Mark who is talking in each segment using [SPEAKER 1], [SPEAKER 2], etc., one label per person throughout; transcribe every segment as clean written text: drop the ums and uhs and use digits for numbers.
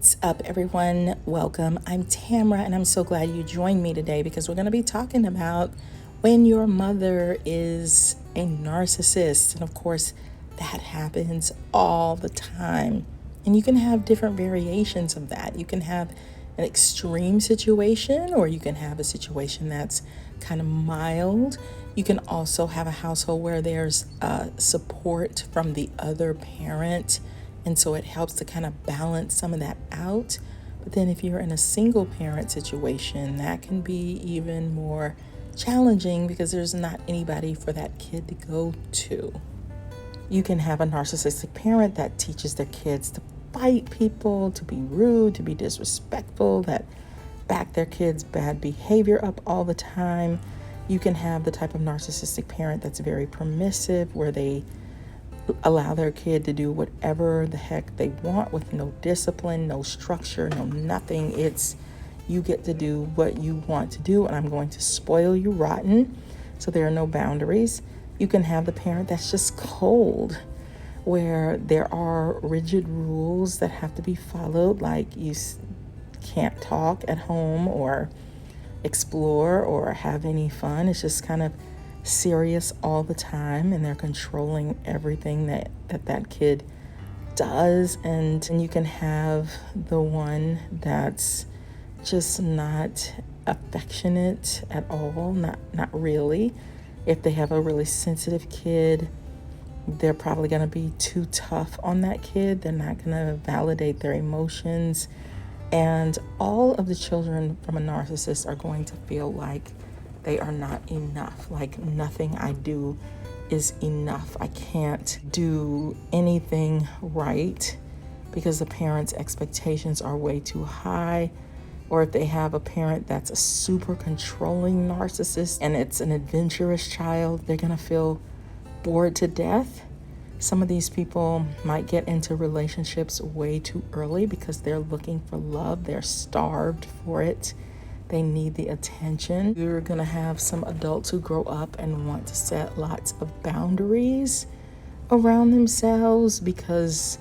[SPEAKER 1] What's up, everyone? Welcome. I'm Tamara, and I'm so glad you joined me today because we're going to be talking about when your mother is a narcissist. And of course, that happens all the time. And you can have different variations of that. You can have an extreme situation, or you can have a situation that's kind of mild. You can also have a household where there's support from the other parent. And so it helps to kind of balance some of that out. But then if you're in a single parent situation, that can be even more challenging because there's not anybody for that kid to go to. You can have a narcissistic parent that teaches their kids to fight people, to be rude, to be disrespectful, that back their kids' bad behavior up all the time. You can have the type of narcissistic parent that's very permissive, where they allow their kid to do whatever the heck they want with no discipline, no structure, no nothing. It's you get to do what you want to do, and I'm going to spoil you rotten. So there are no boundaries. You can have the parent that's just cold, where there are rigid rules that have to be followed, like you can't talk at home or explore or have any fun. It's just kind of serious all the time, and they're controlling everything that kid does. And you can have the one that's just not affectionate at all, not really. If they have a really sensitive kid, they're probably going to be too tough on that kid. They're not going to validate their emotions. And all of the children from a narcissist are going to feel like they are not enough, like nothing I do is enough. I can't do anything right because the parents' expectations are way too high. Or if they have a parent that's a super controlling narcissist and it's an adventurous child, they're gonna feel bored to death. Some of these people might get into relationships way too early because they're looking for love. They're starved for it. They need the attention. You're gonna have some adults who grow up and want to set lots of boundaries around themselves because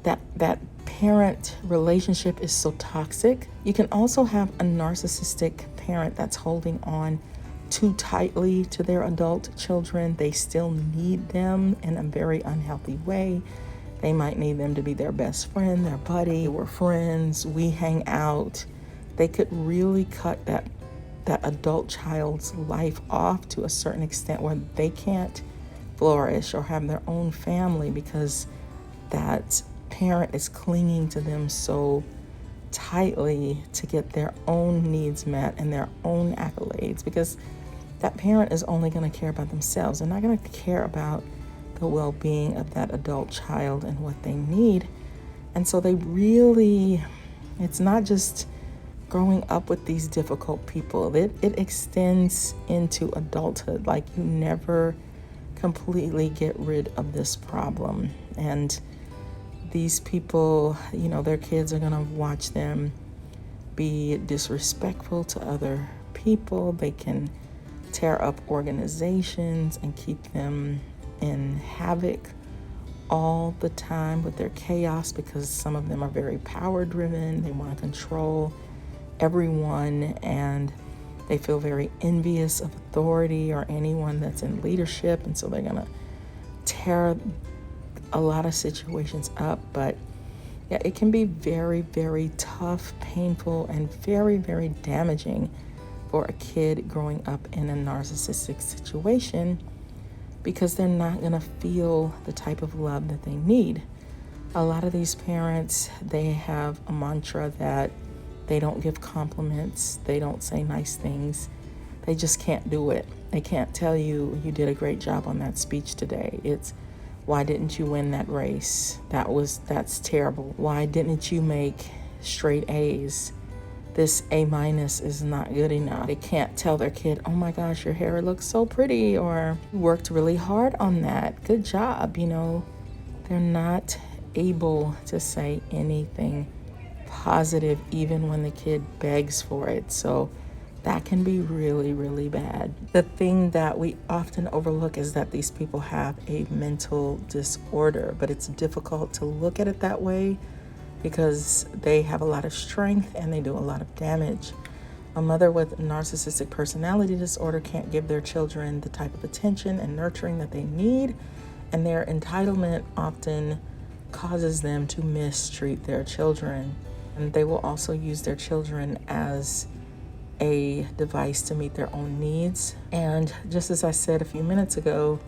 [SPEAKER 1] that parent relationship is so toxic. You can also have a narcissistic parent that's holding on too tightly to their adult children. They still need them in a very unhealthy way. They might need them to be their best friend, their buddy. We're friends, we hang out. They could really cut that adult child's life off to a certain extent where they can't flourish or have their own family because that parent is clinging to them so tightly to get their own needs met and their own accolades, because that parent is only going to care about themselves. They're not going to care about the well-being of that adult child and what they need. And so they really, it's not just growing up with these difficult people. It extends into adulthood. Like, you never completely get rid of this problem. And these people, their kids are going to watch them be disrespectful to other people. They can tear up organizations and keep them in havoc all the time with their chaos because some of them are very power driven. They want to control everyone, and they feel very envious of authority or anyone that's in leadership, and so they're gonna tear a lot of situations up. But yeah, it can be very, very tough, painful, and very, very damaging for a kid growing up in a narcissistic situation because they're not gonna feel the type of love that they need. A lot of these parents, they have a mantra that they don't give compliments, they don't say nice things, they just can't do it. They can't tell you, you did a great job on that speech today. It's, why didn't you win that race? That's terrible. Why didn't you make straight A's? This A- is not good enough. They can't tell their kid, oh my gosh, your hair looks so pretty, or you worked really hard on that, good job. They're not able to say anything positive even when the kid begs for it. So that can be really, really bad. The thing that we often overlook is that these people have a mental disorder, but it's difficult to look at it that way because they have a lot of strength and they do a lot of damage. A mother with narcissistic personality disorder can't give their children the type of attention and nurturing that they need, and their entitlement often causes them to mistreat their children. And they will also use their children as a device to meet their own needs. And just as I said a few minutes ago,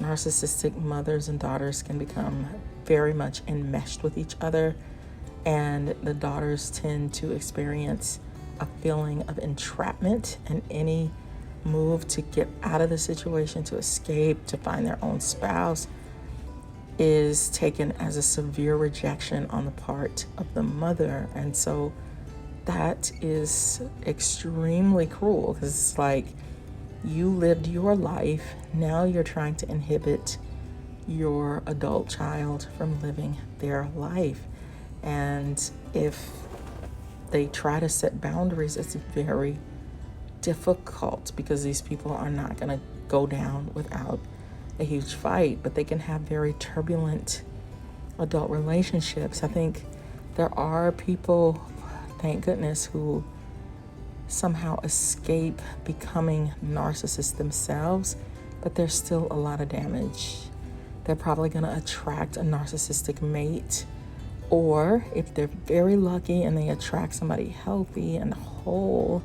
[SPEAKER 1] narcissistic mothers and daughters can become very much enmeshed with each other, and the daughters tend to experience a feeling of entrapment, and any move to get out of the situation, to escape, to find their own spouse, is taken as a severe rejection on the part of the mother. And so that is extremely cruel, because it's like, you lived your life, now you're trying to inhibit your adult child from living their life. And if they try to set boundaries, it's very difficult, because these people are not going to go down without a huge fight, but they can have very turbulent adult relationships. I think there are people, thank goodness, who somehow escape becoming narcissists themselves, but there's still a lot of damage. They're probably going to attract a narcissistic mate, or if they're very lucky and they attract somebody healthy and whole,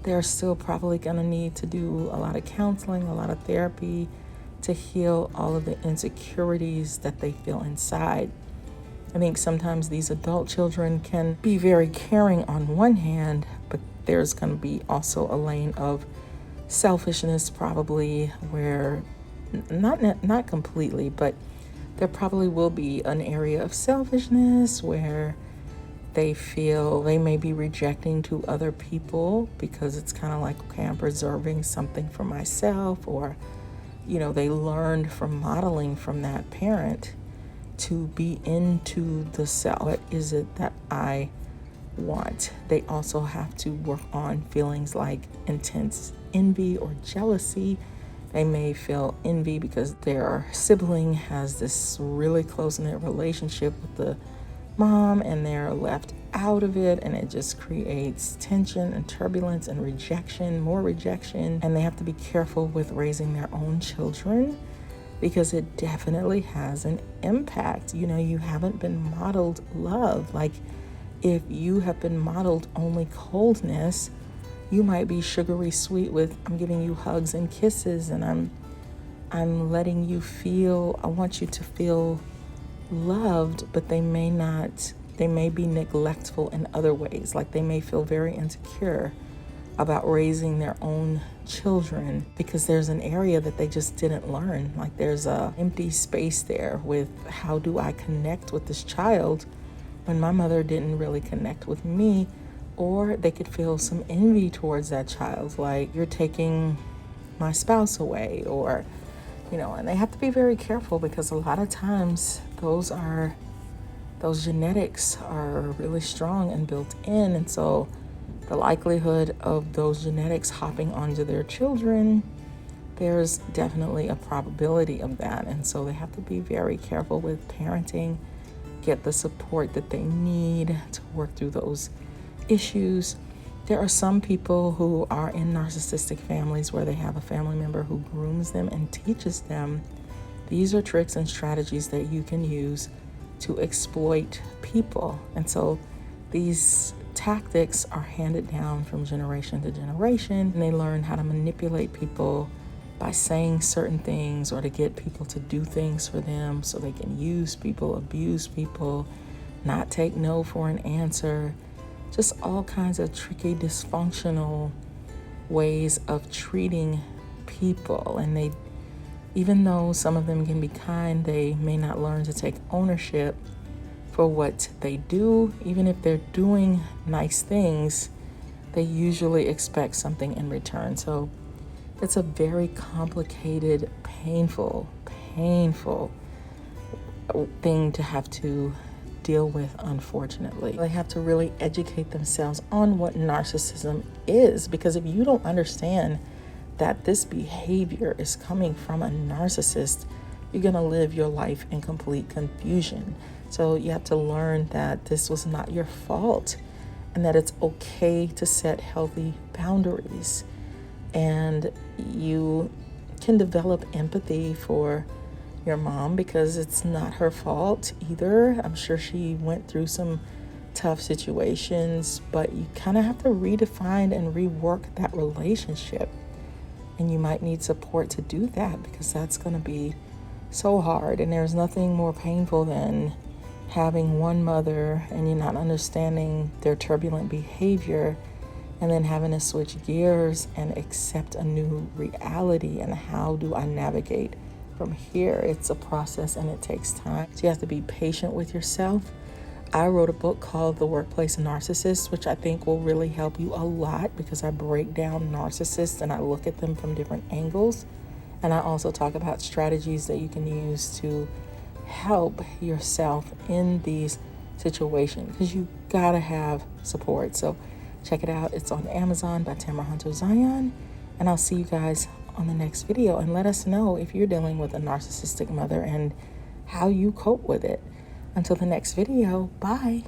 [SPEAKER 1] they're still probably going to need to do a lot of counseling, a lot of therapy to heal all of the insecurities that they feel inside. I think sometimes these adult children can be very caring on one hand, but there's going to be also a lane of selfishness, probably, where not completely, but there probably will be an area of selfishness where they feel they may be rejecting to other people, because it's kind of like, okay, I'm preserving something for myself, or, they learned from modeling from that parent to be into the self. What is it that I want? They also have to work on feelings like intense envy or jealousy. They may feel envy because their sibling has this really close-knit relationship with the mom, and they're left out of it, and it just creates tension and turbulence and rejection, more rejection. And they have to be careful with raising their own children, because it definitely has an impact. You haven't been modeled love. Like, if you have been modeled only coldness, you might be sugary sweet with, I'm giving you hugs and kisses, and I'm letting you feel, I want you to feel loved, but they may be neglectful in other ways. Like, they may feel very insecure about raising their own children because there's an area that they just didn't learn. Like, there's a empty space there with, how do I connect with this child when my mother didn't really connect with me? Or they could feel some envy towards that child, like, you're taking my spouse away, or and they have to be very careful, because a lot of times those genetics are really strong and built in. And so the likelihood of those genetics hopping onto their children, there's definitely a probability of that. And so they have to be very careful with parenting, get the support that they need to work through those issues. There are some people who are in narcissistic families where they have a family member who grooms them and teaches them. These are tricks and strategies that you can use to exploit people. And so these tactics are handed down from generation to generation, and they learn how to manipulate people by saying certain things, or to get people to do things for them so they can use people, abuse people, not take no for an answer. Just all kinds of tricky, dysfunctional ways of treating people. And even though some of them can be kind, they may not learn to take ownership for what they do. Even if they're doing nice things, they usually expect something in return. So it's a very complicated, painful thing to have to deal with, unfortunately. They have to really educate themselves on what narcissism is, because if you don't understand that this behavior is coming from a narcissist, you're going to live your life in complete confusion. So you have to learn that this was not your fault and that it's okay to set healthy boundaries. And you can develop empathy for your mom because it's not her fault either. I'm sure she went through some tough situations, but you kind of have to redefine and rework that relationship. And you might need support to do that because that's going to be so hard. And there's nothing more painful than having one mother and you're not understanding their turbulent behavior, and then having to switch gears and accept a new reality. And how do I navigate from here? It's a process and it takes time. So you have to be patient with yourself. I wrote a book called The Workplace NaRCISSiST, which I think will really help you a lot because I break down narcissists and I look at them from different angles. And I also talk about strategies that you can use to help yourself in these situations, because you gotta have support. So check it out. It's on Amazon by Tamara Zyon. And I'll see you guys on the next video. And let us know if you're dealing with a narcissistic mother and how you cope with it. Until the next video, bye.